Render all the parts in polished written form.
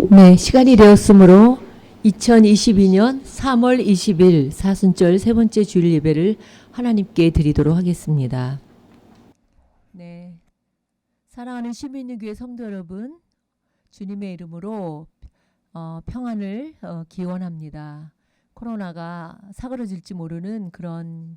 네, 시간이 되었으므로 2022년 3월 20일 사순절 세 번째 주일 예배를 하나님께 드리도록 하겠습니다. 네, 사랑하는 시민교회 성도 여러분, 주님의 이름으로 평안을 기원합니다. 코로나가 사그러질지 모르는 그런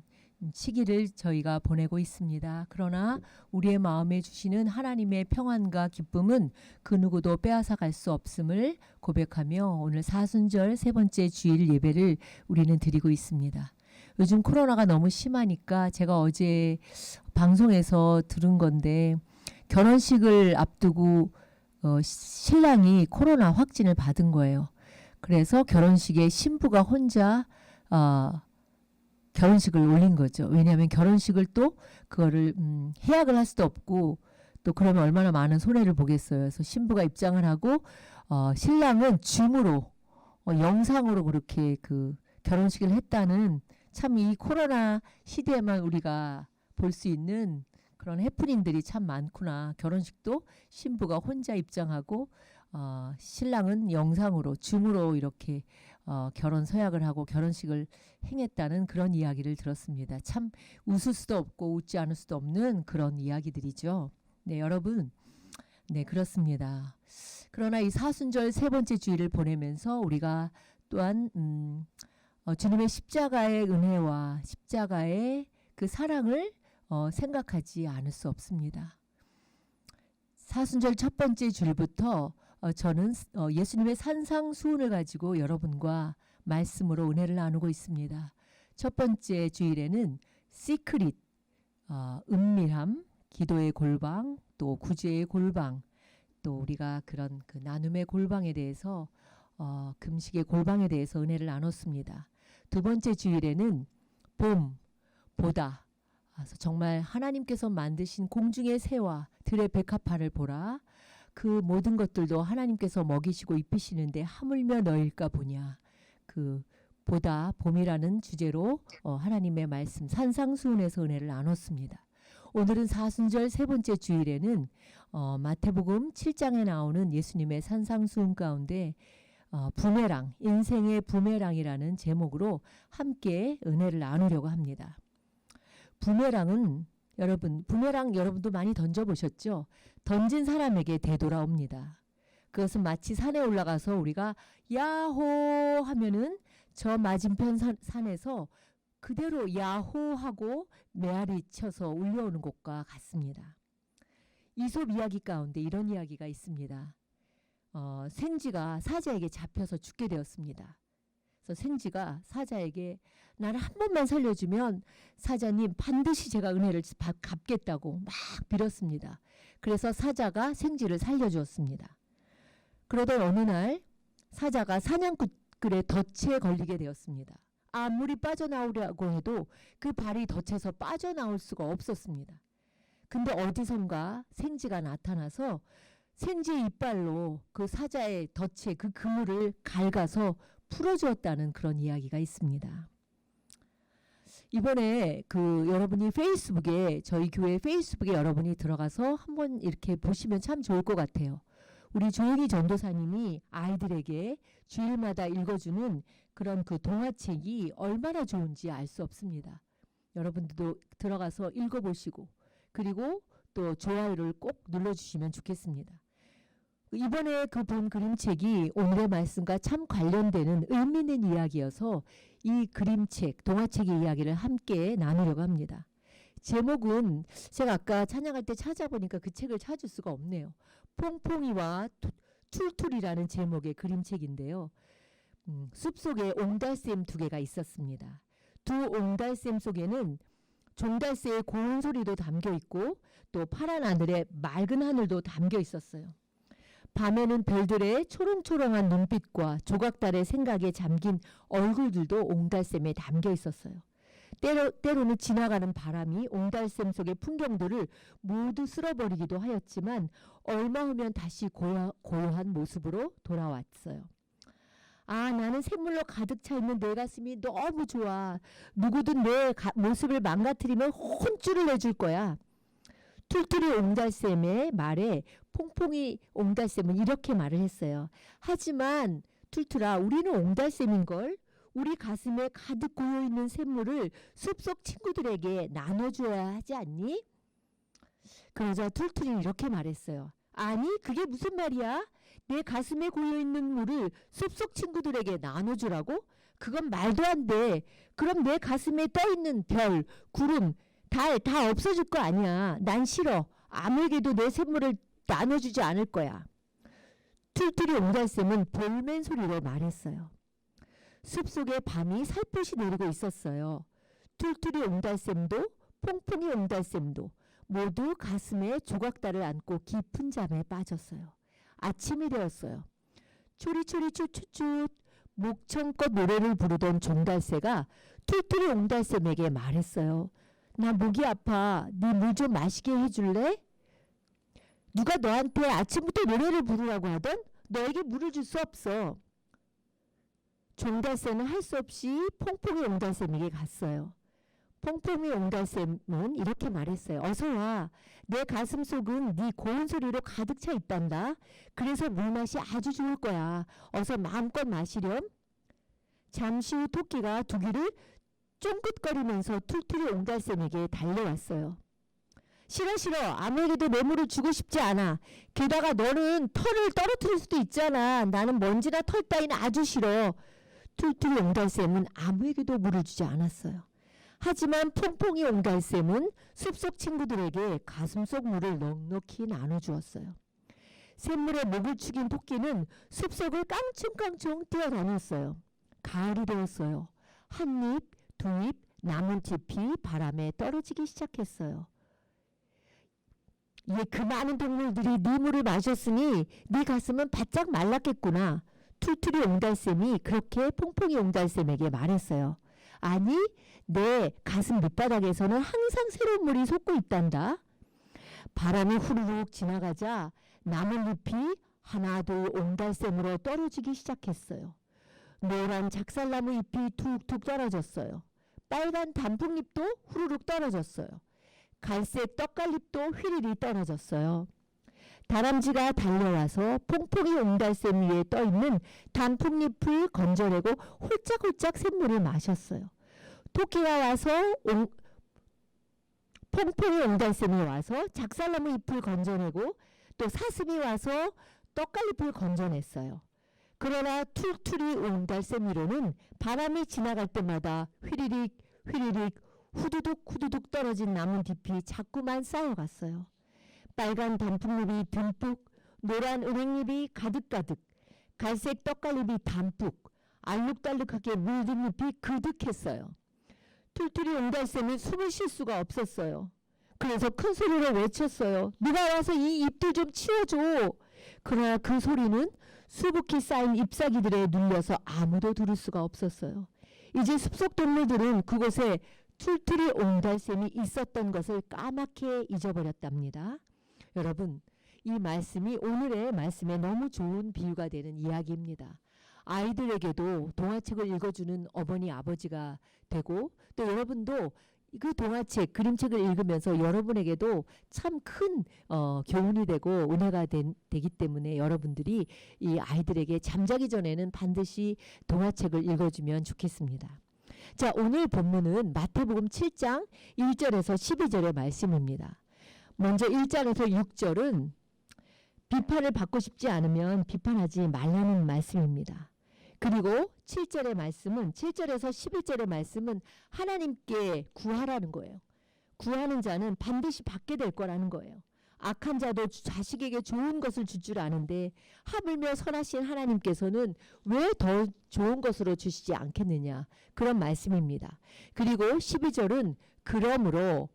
시기를 저희가 보내고 있습니다. 그러나 우리의 마음에 주시는 하나님의 평안과 기쁨은 그 누구도 빼앗아 갈 수 없음을 고백하며 오늘 사순절 세 번째 주일 예배를 우리는 드리고 있습니다. 요즘 코로나가 너무 심하니까 제가 어제 방송에서 들은 건데 결혼식을 앞두고 신랑이 코로나 확진을 받은 거예요. 그래서 결혼식에 신부가 혼자 결혼식을 올린 거죠. 왜냐하면 결혼식을 또 그거를 해약을 할 수도 없고 또 그러면 얼마나 많은 손해를 보겠어요. 그래서 신부가 입장을 하고 신랑은 줌으로 영상으로 그렇게 그 결혼식을 했다는, 참 이 코로나 시대에만 우리가 볼 수 있는 그런 해프닝들이 참 많구나. 결혼식도 신부가 혼자 입장하고 신랑은 영상으로 줌으로 이렇게 결혼 서약을 하고 결혼식을 행했다는 그런 이야기를 들었습니다. 참 웃을 수도 없고 웃지 않을 수도 없는 그런 이야기들이죠. 네, 여러분. 네, 그렇습니다. 그러나 이 사순절 세 번째 주일을 보내면서 우리가 또한 주님의 십자가의 은혜와 십자가의 그 사랑을 생각하지 않을 수 없습니다. 사순절 첫 번째 주일부터 저는 예수님의 산상수훈을 가지고 여러분과 말씀으로 은혜를 나누고 있습니다. 첫 번째 주일에는 시크릿, 은밀함, 기도의 골방, 또 구제의 골방, 또 우리가 그런 그 나눔의 골방에 대해서 금식의 골방에 대해서 은혜를 나눴습니다. 두 번째 주일에는 봄, 보다, 정말 하나님께서 만드신 공중의 새와 들의 백합화를 보라. 그 모든 것들도 하나님께서 먹이시고 입히시는데 하물며 너일까 보냐. 그 보다, 봄이라는 주제로 하나님의 말씀 산상수훈에서 은혜를 나눴습니다. 오늘은 사순절 세 번째 주일에는 마태복음 7장에 나오는 예수님의 산상수훈 가운데 부메랑, 인생의 부메랑이라는 제목으로 함께 은혜를 나누려고 합니다. 부메랑은 부메랑 여러분도 많이 던져보셨죠? 던진 사람에게 되돌아옵니다. 그것은 마치 산에 올라가서 우리가 야호 하면은 저 맞은편 산에서 그대로 야호 하고 메아리 쳐서 울려오는 것과 같습니다. 이솝 이야기 가운데 이런 이야기가 있습니다. 생쥐가 사자에게 잡혀서 죽게 되었습니다. 그래서 생쥐가 사자에게 나를 한 번만 살려주면 사자님 반드시 제가 은혜를 갚겠다고 막 빌었습니다. 그래서 사자가 생쥐를 살려주었습니다. 그러던 어느 날 사자가 사냥꾼의 덫에 걸리게 되었습니다. 아무리 빠져나오려고 해도 그 발이 덫에서 빠져나올 수가 없었습니다. 근데 어디선가 생쥐가 나타나서 생쥐의 이빨로 그 사자의 덫의 그 그물을 갉아서 풀어주었다는 그런 이야기가 있습니다. 이번에 여러분이 페이스북에, 저희 교회 페이스북에 여러분이 들어가서 한번 이렇게 보시면 참 좋을 것 같아요. 우리 조영희 전도사님이 아이들에게 주일마다 읽어주는 그런 그 동화책이 얼마나 좋은지 알 수 없습니다. 여러분들도 들어가서 읽어보시고 그리고 또 좋아요를 꼭 눌러주시면 좋겠습니다. 이번에 본 그림책이 오늘의 말씀과 참 관련되는 의미 있는 이야기여서 이 그림책, 동화책의 이야기를 함께 나누려고 합니다. 제목은 제가 아까 찬양할 때 찾아보니까 그 책을 찾을 수가 없네요. 퐁퐁이와 툴툴이라는 제목의 그림책인데요. 숲속에 옹달샘 두 개가 있었습니다. 두 옹달샘 속에는 종달새의 고운 소리도 담겨 있고 또 파란 하늘에 맑은 하늘도 담겨 있었어요. 밤에는 별들의 초롱초롱한 눈빛과 조각달의 생각에 잠긴 얼굴들도 옹달샘에 담겨 있었어요. 때로는 지나가는 바람이 옹달샘 속의 풍경들을 모두 쓸어버리기도 하였지만 얼마 후면 다시 고요한 모습으로 돌아왔어요. 나는 샘물로 가득 차 있는 내 가슴이 너무 좋아. 누구든 내 모습을 망가뜨리면 혼쭐을 내줄 거야. 툴툴이 옹달샘의 말에 퐁퐁이 옹달샘은 이렇게 말을 했어요. 하지만 툴툴아, 우리는 옹달샘인걸. 우리 가슴에 가득 고여있는 샘물을 숲속 친구들에게 나눠줘야 하지 않니? 그러자 툴툴이 이렇게 말했어요. 아니, 그게 무슨 말이야? 내 가슴에 고여있는 물을 숲속 친구들에게 나눠주라고? 그건 말도 안 돼. 그럼 내 가슴에 떠있는 별, 구름, 달 다 없어질 거 아니야. 난 싫어. 아무에게도 내 샘물을 나눠주지 않을 거야. 툴툴이 옹달샘은 볼멘 소리로 말했어요. 숲속에 밤이 살포시 내리고 있었어요. 툴툴이 옹달샘도 퐁퐁이 옹달샘도 모두 가슴에 조각달을 안고 깊은 잠에 빠졌어요. 아침이 되었어요. 초리초리 쭈쭈쭈 목청껏 노래를 부르던 종달새가 툴툴이 옹달샘에게 말했어요. 나 목이 아파. 네 물 좀 마시게 해줄래? 누가 너한테 아침부터 노래를 부르라고 하던? 너에게 물을 줄 수 없어. 종달새는 할 수 없이 퐁퐁이 옹달샘에게 갔어요. 퐁퐁이 옹달샘은 이렇게 말했어요. 어서 와. 내 가슴 속은 네 고운 소리로 가득 차 있단다. 그래서 물맛이 아주 좋을 거야. 어서 마음껏 마시렴. 잠시 후 토끼가 두 귀를 쫑긋거리면서 툴툴이 옹달샘에게 달려왔어요. 싫어 싫어. 아무에게도 내 물을 주고 싶지 않아. 게다가 너는 털을 떨어뜨릴 수도 있잖아. 나는 먼지나 털 따위는 아주 싫어. 툴툴이 옹달샘은 아무에게도 물을 주지 않았어요. 하지만 퐁퐁이 옹달샘은 숲속 친구들에게 가슴속 물을 넉넉히 나눠주었어요. 샘물에 목을 축인 토끼는 숲속을 깡충깡충 뛰어다녔어요. 가을이 되었어요. 한 잎, 두 잎, 나뭇잎이 바람에 떨어지기 시작했어요. 그 많은 동물들이 네 물을 마셨으니 네 가슴은 바짝 말랐겠구나. 툴툴이 옹달샘이 그렇게 퐁퐁이 옹달샘에게 말했어요. 아니, 내 가슴 밑바닥에서는 항상 새로운 물이 솟고 있단다. 바람이 후루룩 지나가자 나뭇잎이 하나 둘 옹달샘으로 떨어지기 시작했어요. 노란 작살나무 잎이 툭툭 떨어졌어요. 빨간 단풍잎도 후루룩 떨어졌어요. 갈색 떡갈잎도 휘리리 떨어졌어요. 다람쥐가 달려와서 퐁퐁이 옹달샘 위에 떠있는 단풍잎을 건져내고 홀짝홀짝 샘물을 마셨어요. 토끼가 와서 퐁퐁이 옹달샘이 와서 작살나무 잎을 건져내고 또 사슴이 와서 떡갈잎을 건져냈어요. 그러나 툴툴이 옹달샘 위로는 바람이 지나갈 때마다 휘리릭 휘리릭 후두둑 후두둑 떨어진 나뭇잎이 자꾸만 쌓여갔어요. 빨간 단풍잎이 듬뿍, 노란 은행잎이 가득가득, 갈색 떡갈잎이 담뿍, 알록달록하게 물든 잎이 그득했어요. 툴툴이 옹달샘이 숨을 쉴 수가 없었어요. 그래서 큰 소리로 외쳤어요. 누가 와서 이 잎들 좀 치워줘. 그러나 그 소리는 수북히 쌓인 잎사귀들에 눌려서 아무도 들을 수가 없었어요. 이제 숲속 동물들은 그곳에 툴툴이 옹달샘이 있었던 것을 까맣게 잊어버렸답니다. 여러분, 이 말씀이 오늘의 말씀에 너무 좋은 비유가 되는 이야기입니다. 아이들에게도 동화책을 읽어주는 어머니 아버지가 되고 또 여러분도 그 동화책 그림책을 읽으면서 여러분에게도 참 큰 교훈이 되고 은혜가 되기 때문에 여러분들이 이 아이들에게 잠자기 전에는 반드시 동화책을 읽어주면 좋겠습니다. 자, 오늘 본문은 마태복음 7장 1절에서 12절의 말씀입니다. 먼저 1장에서 6절은 비판을 받고 싶지 않으면 비판하지 말라는 말씀입니다. 그리고 7절의 말씀은 7절에서 11절의 말씀은 하나님께 구하라는 거예요. 구하는 자는 반드시 받게 될 거라는 거예요. 악한 자도 자식에게 좋은 것을 줄 줄 아는데 하물며 선하신 하나님께서는 왜 더 좋은 것으로 주시지 않겠느냐, 그런 말씀입니다. 그리고 12절은 그러므로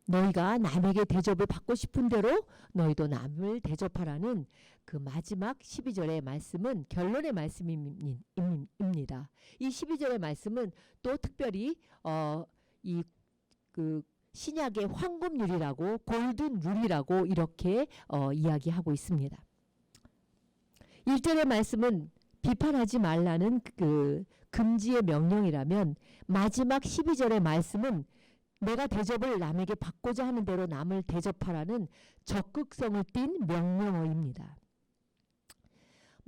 너희가 남에게 대접을 받고 싶은 대로 너희도 남을 대접하라는 그 마지막 12절의 말씀은 결론의 말씀입니다. 이 12절의 말씀은 또 특별히 이 그 신약의 황금률이라고 골든 룰이라고 이렇게 이야기하고 있습니다. 1절의 말씀은 비판하지 말라는 그 금지의 명령이라면 마지막 12절의 말씀은 내가 대접을 남에게 받고자 하는 대로 남을 대접하라는 적극성을 띤 명령어입니다.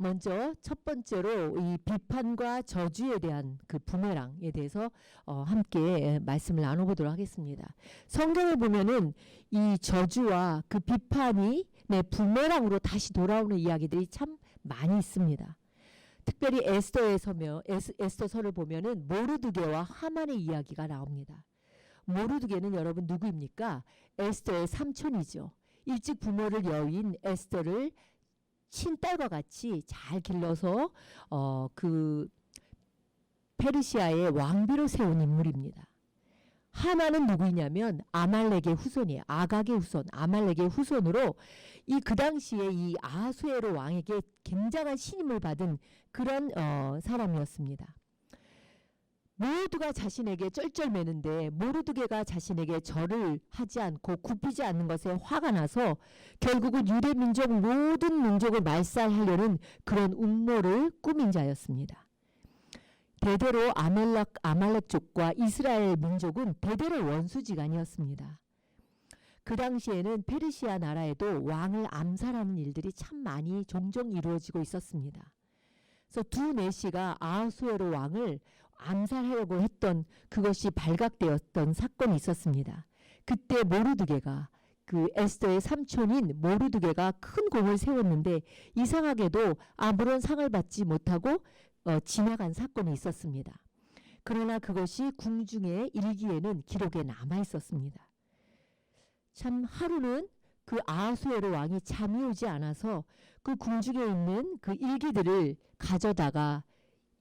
먼저 첫 번째로 이 비판과 저주에 대한 그 부메랑에 대해서 함께 말씀을 나눠보도록 하겠습니다. 성경을 보면은 이 저주와 그 비판이 내 부메랑으로 다시 돌아오는 이야기들이 참 많이 있습니다. 특별히 에스더서를 보면은 모르드게와 하만의 이야기가 나옵니다. 모르드게는 여러분 누구입니까? 에스더의 삼촌이죠. 일찍 부모를 여인 에스더를 친딸과 같이 잘 길러서 그 페르시아의 왕비로 세운 인물입니다. 하만은 누구이냐면 아말렉의 후손이에요. 아각의 후손, 아말렉의 후손으로 그 당시에 이 아하수에로 왕에게 굉장한 신임을 받은 그런 사람이었습니다. 모두가 자신에게 쩔쩔매는데 모르드게가 자신에게 절을 하지 않고 굽히지 않는 것에 화가 나서 결국은 유대 민족 모든 민족을 말살하려는 그런 음모를 꾸민 자였습니다. 대대로 아말렉족과 이스라엘 민족은 대대로 원수지간이었습니다. 그 당시에는 페르시아 나라에도 왕을 암살하는 일들이 참 많이 종종 이루어지고 있었습니다. 그래서 두 내시가 아하수에로 왕을 암살하려고 했던 그것이 발각되었던 사건이 있었습니다. 그때 모르드게가 그 에스더의 삼촌인 모르드게가 큰 공을 세웠는데 이상하게도 아무런 상을 받지 못하고 지나간 사건이 있었습니다. 그러나 그것이 궁중의 일기에는 기록에 남아 있었습니다. 참 하루는 그 아하수에로 왕이 잠이 오지 않아서 그 궁중에 있는 그 일기들을 가져다가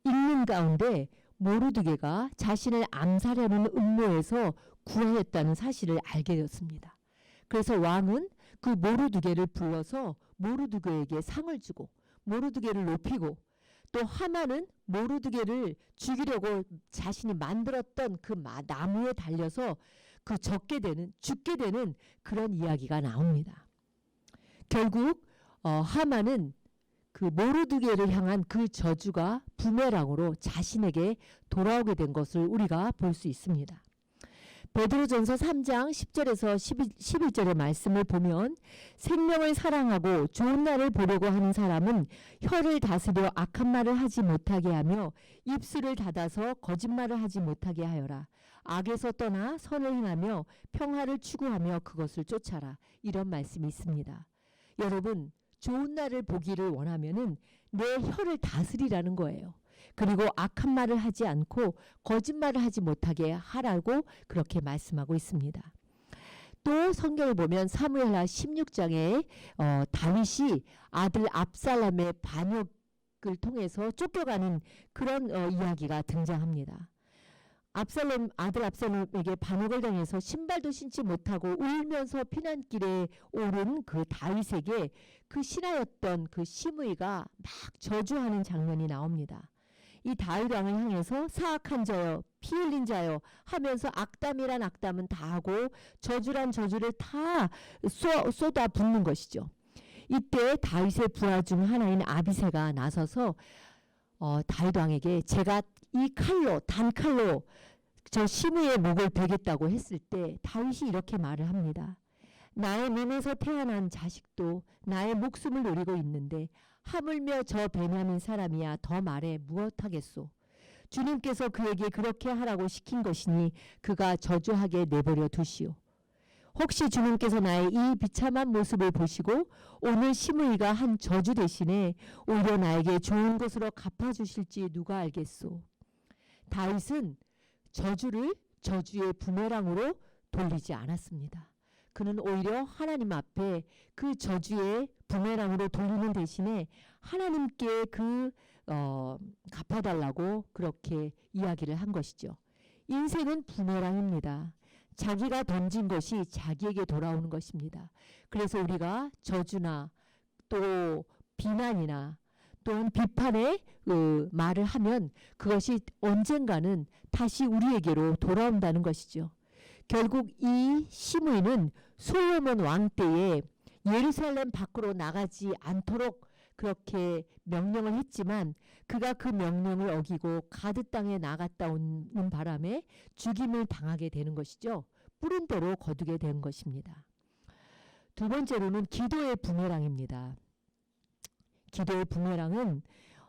읽는 가운데 모르드게가 자신을 암살하는 음모에서 구하였다는 사실을 알게 되었습니다. 그래서 왕은 그 모르드게를 불러서 모르드게에게 상을 주고 모르드게를 높이고 또 하만은 모르드게를 죽이려고 자신이 만들었던 그 나무에 달려서 죽게 되는 그런 이야기가 나옵니다. 결국 하만은 그 모르드게를 향한 그 저주가 부메랑으로 자신에게 돌아오게 된 것을 우리가 볼 수 있습니다. 베드로전서 3장 10절에서 11절의 말씀을 보면 생명을 사랑하고 좋은 날을 보려고 하는 사람은 혀를 다스려 악한 말을 하지 못하게 하며 입술을 닫아서 거짓말을 하지 못하게 하여라. 악에서 떠나 선을 행하며 평화를 추구하며 그것을 쫓아라. 이런 말씀이 있습니다. 여러분, 좋은 날을 보기를 원하면은 내 혀를 다스리라는 거예요. 그리고 악한 말을 하지 않고 거짓말을 하지 못하게 하라고 그렇게 말씀하고 있습니다. 또 성경을 보면 사무엘하 16장에 다윗이 아들 압살롬의 반역을 통해서 쫓겨가는 그런 이야기가 등장합니다. 아들 압살롬에게 반역을 당해서 신발도 신지 못하고 울면서 피난길에 오른 그 다윗에게 그 신하였던 그 시므이가 막 저주하는 장면이 나옵니다. 이 다윗 왕을 향해서 사악한 자여 피 흘린 자여 하면서 악담이란 악담은 다 하고 저주란 저주를 다 쏟아 붓는 것이죠. 이때 다윗의 부하 중 하나인 아비새가 나서서 다윗 왕에게 제가 이 단칼로 저 시므의 목을 베겠다고 했을 때 다윗이 이렇게 말을 합니다. 나의 몸에서 태어난 자식도 나의 목숨을 노리고 있는데 하물며 저 베냐민 사람이야 더 말해 무엇하겠소. 주님께서 그에게 그렇게 하라고 시킨 것이니 그가 저주하게 내버려 두시오. 혹시 주님께서 나의 이 비참한 모습을 보시고 오늘 시므이가 한 저주 대신에 오히려 나에게 좋은 것으로 갚아주실지 누가 알겠소. 다윗은 저주를 저주의 부메랑으로 돌리지 않았습니다. 그는 오히려 하나님 앞에 그 저주의 부메랑으로 돌리는 대신에 하나님께 갚아달라고 그렇게 이야기를 한 것이죠. 인생은 부메랑입니다. 자기가 던진 것이 자기에게 돌아오는 것입니다. 그래서 우리가 저주나 또 비난이나 또한 비판의 말을 하면 그것이 언젠가는 다시 우리에게로 돌아온다는 것이죠. 결국 이 시므이는 솔로몬 왕 때에 예루살렘 밖으로 나가지 않도록 그렇게 명령을 했지만 그가 그 명령을 어기고 가드 땅에 나갔다 오는 바람에 죽임을 당하게 되는 것이죠. 뿌린 대로 거두게 된 것입니다. 두 번째로는 기도의 부메랑입니다. 기도의 부메랑은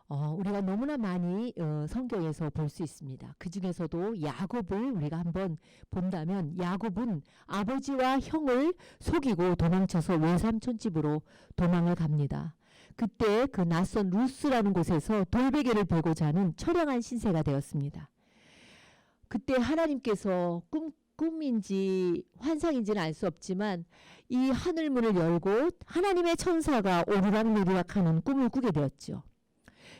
우리가 너무나 많이 성경에서 볼 수 있습니다. 그 중에서도 야곱을 우리가 한번 본다면 야곱은 아버지와 형을 속이고 도망쳐서 외삼촌 집으로 도망을 갑니다. 그때 그 낯선 루스라는 곳에서 돌베개를 베고자 하는 처량한 신세가 되었습니다. 그때 하나님께서 꿈인지 환상인지는 알 수 없지만 이 하늘문을 열고 하나님의 천사가 오르락내리락 하는 꿈을 꾸게 되었죠.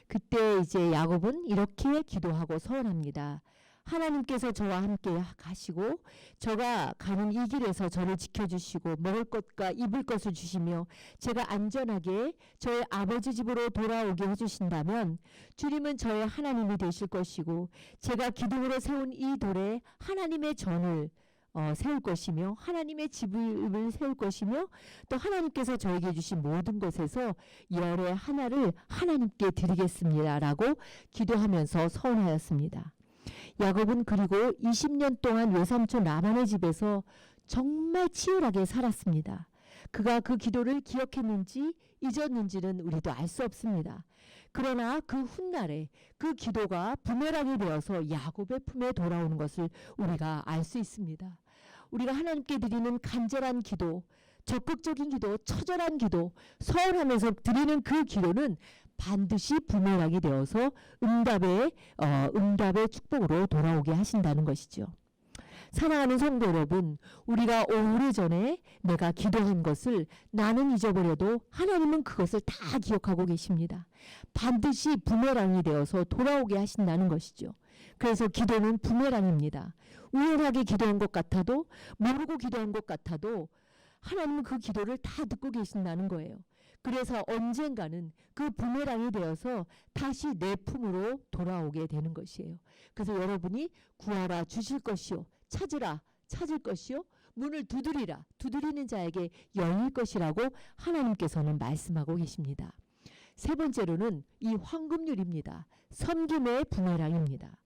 그때 이제 야곱은 이렇게 기도하고 서원합니다. 하나님께서 저와 함께 가시고 저가 가는 이 길에서 저를 지켜주시고 먹을 것과 입을 것을 주시며 제가 안전하게 저의 아버지 집으로 돌아오게 해주신다면 주님은 저의 하나님이 되실 것이고 제가 기둥으로 세운 이 돌에 하나님의 전을 세울 것이며 하나님의 집을 세울 것이며 또 하나님께서 저에게 주신 모든 것에서 열의 하나를 하나님께 드리겠습니다 라고 기도하면서 서원하였습니다. 야곱은 그리고 20년 동안 외삼촌 라반의 집에서 정말 치열하게 살았습니다. 그가 그 기도를 기억했는지 잊었는지는 우리도 알 수 없습니다. 그러나 그 훗날에 그 기도가 부메랑이 되어서 야곱의 품에 돌아오는 것을 우리가 알 수 있습니다. 우리가 하나님께 드리는 간절한 기도, 적극적인 기도, 처절한 기도, 서원하면서 드리는 그 기도는 반드시 부메랑이 되어서 응답의 축복으로 돌아오게 하신다는 것이죠. 사랑하는 성도 여러분, 우리가 오래전에 내가 기도한 것을 나는 잊어버려도 하나님은 그것을 다 기억하고 계십니다. 반드시 부메랑이 되어서 돌아오게 하신다는 것이죠. 그래서 기도는 부메랑입니다. 우연하게 기도한 것 같아도 모르고 기도한 것 같아도 하나님은 그 기도를 다 듣고 계신다는 거예요. 그래서 언젠가는 그 부메랑이 되어서 다시 내 품으로 돌아오게 되는 것이에요. 그래서 여러분이 구하라 주실 것이요 찾으라 찾을 것이요 문을 두드리라 두드리는 자에게 열릴 것이라고 하나님께서는 말씀하고 계십니다. 세 번째로는 이 황금률입니다. 섬김의 부메랑입니다.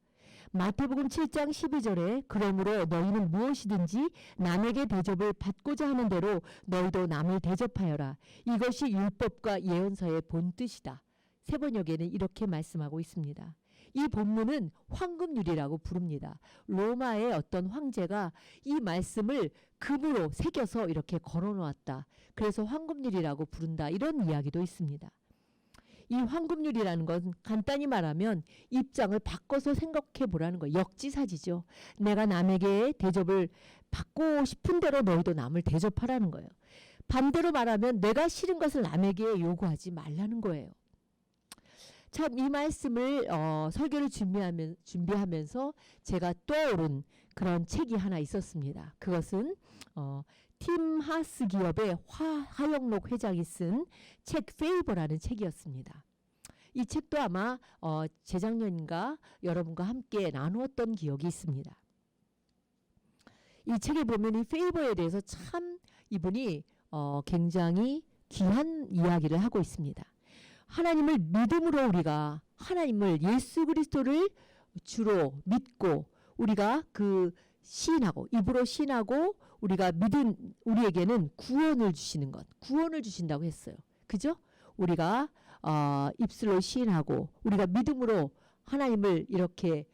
마태복음 7장 12절에 그러므로 너희는 무엇이든지 남에게 대접을 받고자 하는 대로 너희도 남을 대접하여라. 이것이 율법과 예언서의 본뜻이다. 세번역에는 이렇게 말씀하고 있습니다. 이 본문은 황금률이라고 부릅니다. 로마의 어떤 황제가 이 말씀을 금으로 새겨서 이렇게 걸어놓았다. 그래서 황금률이라고 부른다. 이런 이야기도 있습니다. 이 황금률이라는 건 간단히 말하면 입장을 바꿔서 생각해 보라는 거예요. 역지사지죠. 내가 남에게 대접을 받고 싶은 대로 너희도 남을 대접하라는 거예요. 반대로 말하면 내가 싫은 것을 남에게 요구하지 말라는 거예요. 참 이 말씀을 설교를 준비하면서 제가 떠오른 그런 책이 하나 있었습니다. 그것은 팀 하스 기업의 하영록 회장이 쓴 책 페이버라는 책이었습니다. 이 책도 아마 재작년인가 여러분과 함께 나누었던 기억이 있습니다. 이 책에 보면 이 페이버에 대해서 참 이분이 굉장히 귀한 이야기를 하고 있습니다. 하나님을 믿음으로 우리가 하나님을 예수 그리스도를 주로 믿고 우리가 그 시인하고 입으로 시인하고 우리가 믿은 우리에게는 구원을 주시는 것, 구원을 주신다고 했어요. 그죠? 우리가 입술로 시인하고 우리가 믿음으로 하나님을 이렇게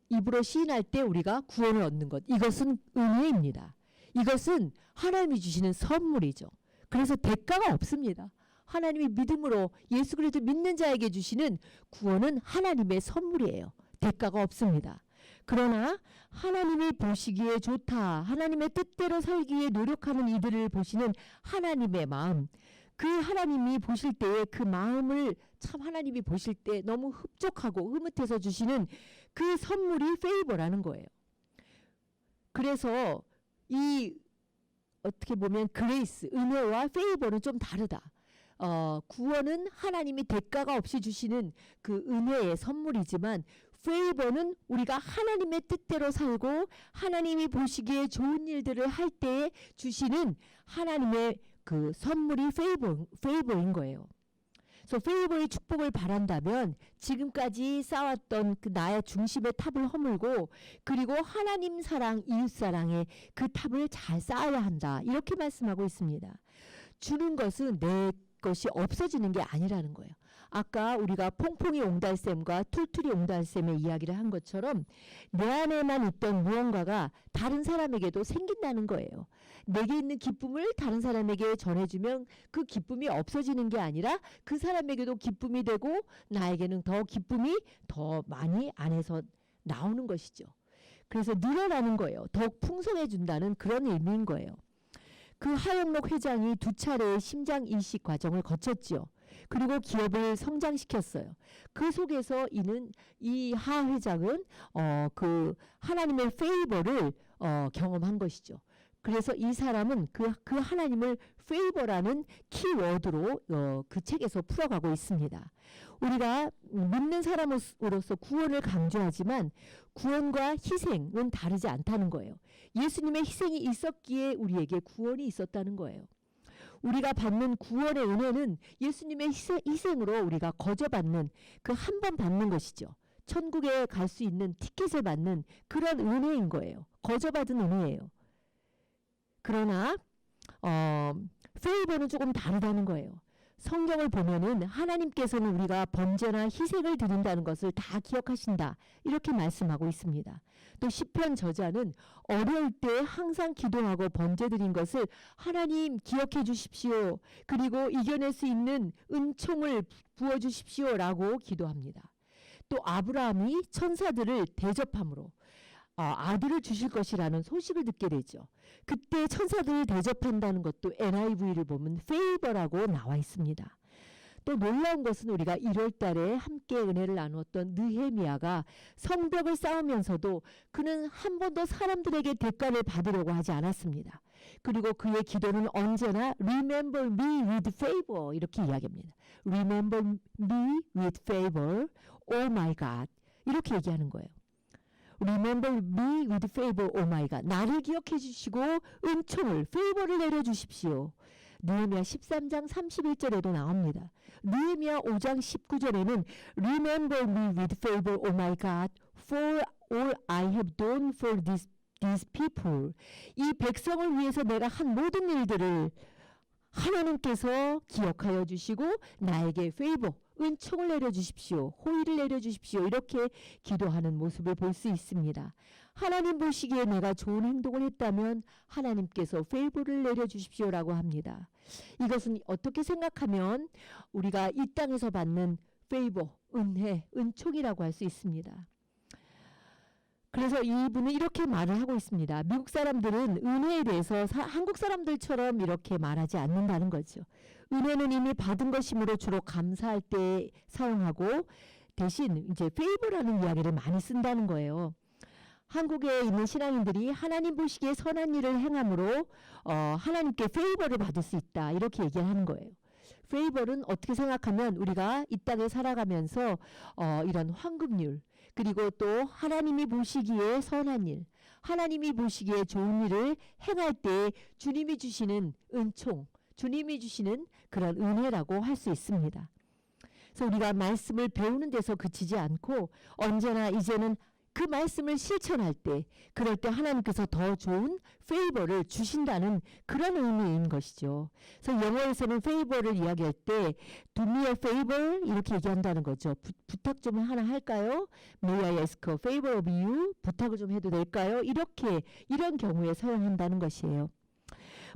입으로 시인할 때 우리가 구원을 얻는 것, 이것은 은혜입니다. 이것은 하나님이 주시는 선물이죠. 그래서 대가가 없습니다. 하나님이 믿음으로 예수 그리스도 믿는 자에게 주시는 구원은 하나님의 선물이에요. 대가가 없습니다. 그러나 하나님이 보시기에 좋다, 하나님의 뜻대로 살기에 노력하는 이들을 보시는 하나님의 마음, 그 하나님이 보실 때에 그 마음을 참 하나님이 보실 때 너무 흡족하고 흐뭇해서 주시는 그 선물이 페이버라는 거예요. 그래서 이 어떻게 보면 그레이스, 은혜와 페이버는 좀 다르다. 구원은 하나님이 대가가 없이 주시는 그 은혜의 선물이지만 페이버는 우리가 하나님의 뜻대로 살고 하나님이 보시기에 좋은 일들을 할 때에 주시는 하나님의 그 선물이 페이버인 거예요. 그래서 페이버의 축복을 바란다면 지금까지 쌓았던 그 나의 중심의 탑을 허물고 그리고 하나님 사랑, 이웃 사랑의 그 탑을 잘 쌓아야 한다. 이렇게 말씀하고 있습니다. 주는 것은 내 것이 없어지는 게 아니라는 거예요. 아까 우리가 퐁퐁이 옹달샘과 툴툴이 옹달샘의 이야기를 한 것처럼 내 안에만 있던 무언가가 다른 사람에게도 생긴다는 거예요. 내게 있는 기쁨을 다른 사람에게 전해주면 그 기쁨이 없어지는 게 아니라 그 사람에게도 기쁨이 되고 나에게는 더 기쁨이 더 많이 안에서 나오는 것이죠. 그래서 늘어나는 거예요. 더욱 풍성해진다는 그런 의미인 거예요. 그 하영록 회장이 2차례의 심장 이식 과정을 거쳤지요. 그리고 기업을 성장시켰어요. 그 속에서 이 하 회장은 그 하나님의 페이버를 경험한 것이죠. 그래서 이 사람은 그 하나님을 페이버라는 키워드로 그 책에서 풀어가고 있습니다. 우리가 믿는 사람으로서 구원을 강조하지만 구원과 희생은 다르지 않다는 거예요. 예수님의 희생이 있었기에 우리에게 구원이 있었다는 거예요. 우리가 받는 구원의 은혜는 예수님의 희생으로 우리가 거저받는 그 한 번 받는 것이죠. 천국에 갈 수 있는 티켓을 받는 그런 은혜인 거예요. 거저받은 은혜예요. 그러나 페이버는 조금 다르다는 거예요. 성경을 보면은 하나님께서는 우리가 번제나 희생을 드린다는 것을 다 기억하신다. 이렇게 말씀하고 있습니다. 또 시편 저자는 어려울 때 항상 기도하고 번제 드린 것을 하나님 기억해 주십시오. 그리고 이겨낼 수 있는 은총을 부어 주십시오라고 기도합니다. 또 아브라함이 천사들을 대접함으로 아들을 주실 것이라는 소식을 듣게 되죠. 그때 천사들을 대접한다는 것도 NIV를 보면 페이버라고 나와 있습니다. 또 놀라운 것은 우리가 1월 달에 함께 은혜를 나누었던 느헤미야가 성벽을 쌓으면서도 그는 한 번도 사람들에게 대가를 받으려고 하지 않았습니다. 그리고 그의 기도는 언제나 Remember me with favor 이렇게 이야기합니다. Remember me with favor, oh my God 이렇게 얘기하는 거예요. Remember me with favor, oh my God. 나를 기억해 주시고 은총을, 페이버를 내려주십시오. 느헤미야 13장 31절에도 나옵니다. 느헤미야 5장 19절에는 Remember me with favor, oh my God, for all I have done for these people. 이 백성을 위해서 내가 한 모든 일들을 하나님께서 기억하여 주시고 나에게 페이버, 은총을 내려주십시오. 호의를 내려주십시오. 이렇게 기도하는 모습을 볼 수 있습니다. 하나님 보시기에 내가 좋은 행동을 했다면 하나님께서 페이버를 내려주십시오라고 합니다. 이것은 어떻게 생각하면 우리가 이 땅에서 받는 페이버, 은혜, 은총이라고 할 수 있습니다. 그래서 이분은 이렇게 말을 하고 있습니다. 미국 사람들은 은혜에 대해서 한국 사람들처럼 이렇게 말하지 않는다는 거죠. 은혜는 이미 받은 것이므로 주로 감사할 때 사용하고 대신 이제 페이버라는 이야기를 많이 쓴다는 거예요. 한국에 있는 신앙인들이 하나님 보시기에 선한 일을 행함으로 하나님께 페이버를 받을 수 있다 이렇게 얘기를 하는 거예요. 페이버는 어떻게 생각하면 우리가 이 땅에 살아가면서 이런 황금률 그리고 또 하나님이 보시기에 선한 일, 하나님이 보시기에 좋은 일을 행할 때 주님이 주시는 은총, 주님이 주시는 그런 은혜라고 할 수 있습니다. 그래서 우리가 말씀을 배우는 데서 그치지 않고 언제나 이제는 그 말씀을 실천할 때 그럴 때 하나님께서 더 좋은 페이버를 주신다는 그런 의미인 것이죠. 그래서 영어에서는 페이버를 이야기할 때 do me a favor 이렇게 얘기한다는 거죠. 부탁 좀 하나 할까요? May I ask a favor of you? 부탁을 좀 해도 될까요? 이런 경우에 사용한다는 것이에요.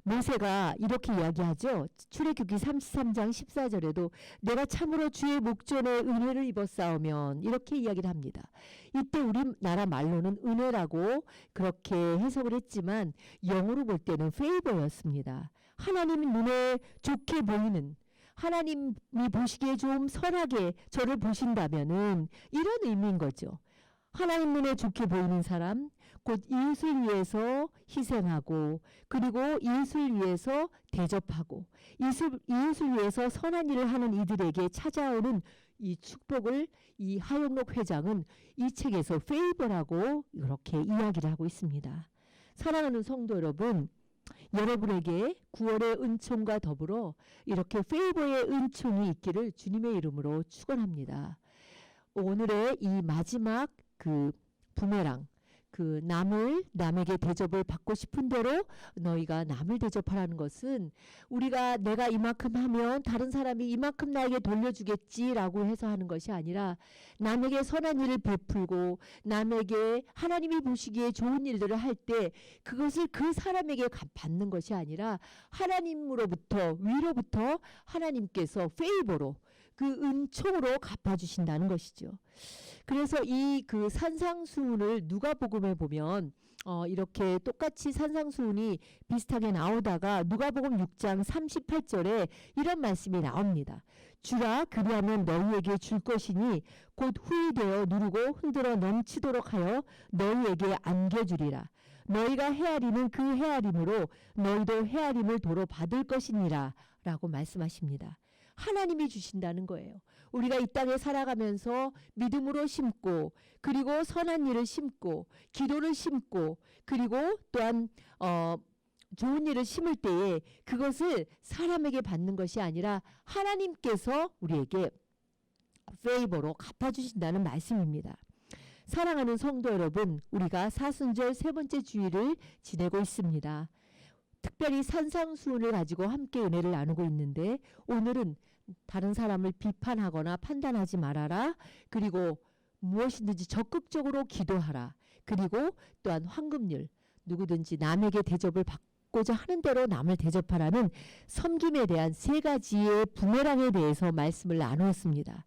모세가 이렇게 이야기하죠. 출애굽기 33장 14절에도 내가 참으로 주의 목전에 은혜를 입었사오면 이렇게 이야기를 합니다. 이때 우리나라 말로는 은혜라고 그렇게 해석을 했지만 영어로 볼 때는 페이버였습니다. 하나님 눈에 좋게 보이는 하나님이 보시기에 좀 선하게 저를 보신다면은 이런 의미인 거죠. 하나님 눈에 좋게 보이는 사람, 곧 이웃을 위해서 희생하고 그리고 이웃을 위해서 대접하고 이웃을 위해서 선한 일을 하는 이들에게 찾아오는 이 축복을 이 하영록 회장은 이 책에서 페이버라고 이렇게 이야기를 하고 있습니다. 사랑하는 성도 여러분, 여러분에게 구원의 은총과 더불어 이렇게 페이버의 은총이 있기를 주님의 이름으로 축원합니다. 오늘의 이 마지막 그 부메랑, 그 남에게 대접을 받고 싶은 대로 너희가 남을 대접하라는 것은 우리가 내가 이만큼 하면 다른 사람이 이만큼 나에게 돌려주겠지라고 해서 하는 것이 아니라 남에게 선한 일을 베풀고 남에게 하나님이 보시기에 좋은 일들을 할 때 그것을 그 사람에게 받는 것이 아니라 하나님으로부터 위로부터 하나님께서 페이버로 그 은총으로 갚아주신다는 것이죠. 그래서 이 그 산상수훈을 누가복음에 보면 이렇게 똑같이 산상수훈이 비슷하게 나오다가 누가복음 6장 38절에 이런 말씀이 나옵니다. 주라 그리하면 너희에게 줄 것이니 곧 후히되어 누르고 흔들어 넘치도록 하여 너희에게 안겨주리라. 너희가 헤아리는 그 헤아림으로 너희도 헤아림을 도로 받을 것이니라 라고 말씀하십니다. 하나님이 주신다는 거예요. 우리가 이 땅에 살아가면서 믿음으로 심고 그리고 선한 일을 심고 기도를 심고 그리고 또한 좋은 일을 심을 때에 그것을 사람에게 받는 것이 아니라 하나님께서 우리에게 페이버로 갚아주신다는 말씀입니다. 사랑하는 성도 여러분, 우리가 사순절 세 번째 주일을 지내고 있습니다. 특별히 산상수훈을 가지고 함께 은혜를 나누고 있는데 오늘은 다른 사람을 비판하거나 판단하지 말아라. 그리고 무엇이든지 적극적으로 기도하라. 그리고 또한 황금률, 누구든지 남에게 대접을 받고자 하는 대로 남을 대접하라는 섬김에 대한 세 가지의 부메랑에 대해서 말씀을 나누었습니다.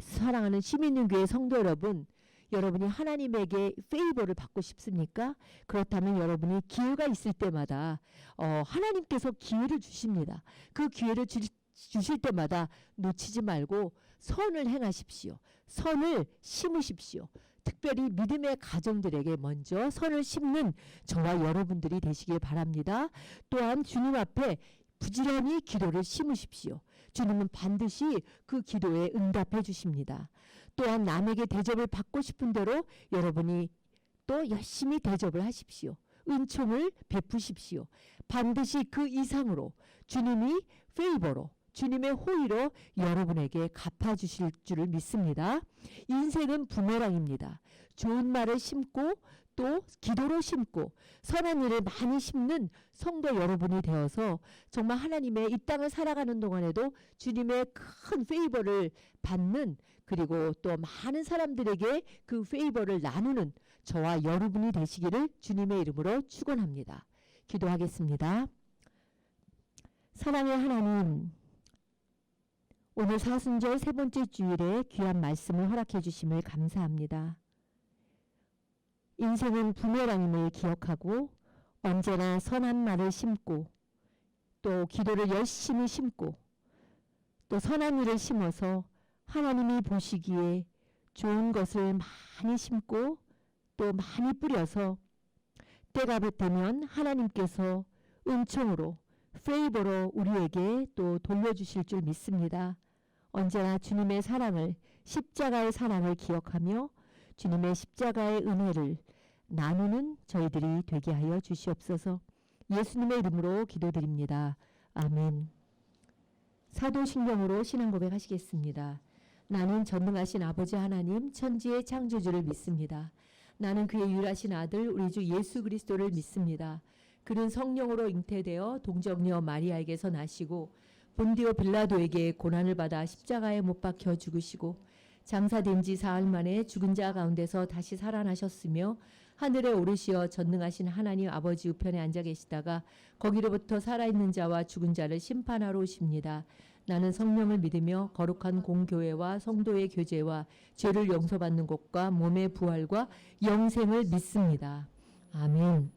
사랑하는 시민교회 성도 여러분, 여러분이 하나님에게 페이버를 받고 싶습니까? 그렇다면 여러분이 기회가 있을 때마다 하나님께서 기회를 주십니다. 그 기회를 주실 때마다 놓치지 말고 선을 행하십시오. 선을 심으십시오. 특별히 믿음의 가정들에게 먼저 선을 심는 저와 여러분들이 되시길 바랍니다. 또한 주님 앞에 부지런히 기도를 심으십시오. 주님은 반드시 그 기도에 응답해 주십니다. 또한 남에게 대접을 받고 싶은 대로 여러분이 또 열심히 대접을 하십시오. 은총을 베푸십시오. 반드시 그 이상으로 주님이 페이버로 주님의 호의로 여러분에게 갚아주실 줄을 믿습니다. 인생은 부메랑입니다. 좋은 말을 심고 또 기도로 심고 선한 일을 많이 심는 성도 여러분이 되어서 정말 하나님의 이 땅을 살아가는 동안에도 주님의 큰 페이버를 받는 그리고 또 많은 사람들에게 그 페이버를 나누는 저와 여러분이 되시기를 주님의 이름으로 축원합니다. 기도하겠습니다. 사랑의 하나님, 오늘 사순절 세 번째 주일에 귀한 말씀을 허락해 주심을 감사합니다. 인생은 부메랑임을 기억하고 언제나 선한 말을 심고 또 기도를 열심히 심고 또 선한 일을 심어서 하나님이 보시기에 좋은 것을 많이 심고 또 많이 뿌려서 때가 되면 하나님께서 은총으로 페이버로 우리에게 또 돌려주실 줄 믿습니다. 언제나 주님의 사랑을 십자가의 사랑을 기억하며 주님의 십자가의 은혜를 나누는 저희들이 되게 하여 주시옵소서. 예수님의 이름으로 기도드립니다. 아멘. 사도신경으로 신앙 고백하시겠습니다. 나는 전능하신 아버지 하나님 천지의 창조주를 믿습니다. 나는 그의 유일하신 아들 우리 주 예수 그리스도를 믿습니다. 그는 성령으로 잉태되어 동정녀 마리아에게서 나시고 본디오 빌라도에게 고난을 받아 십자가에 못 박혀 죽으시고 장사된 지 사흘 만에 죽은 자 가운데서 다시 살아나셨으며 하늘에 오르시어 전능하신 하나님 아버지 우편에 앉아 계시다가 거기로부터 살아있는 자와 죽은 자를 심판하러 오십니다. 나는 성령을 믿으며 거룩한 공교회와 성도의 교제와 죄를 용서받는 것과 몸의 부활과 영생을 믿습니다. 아멘.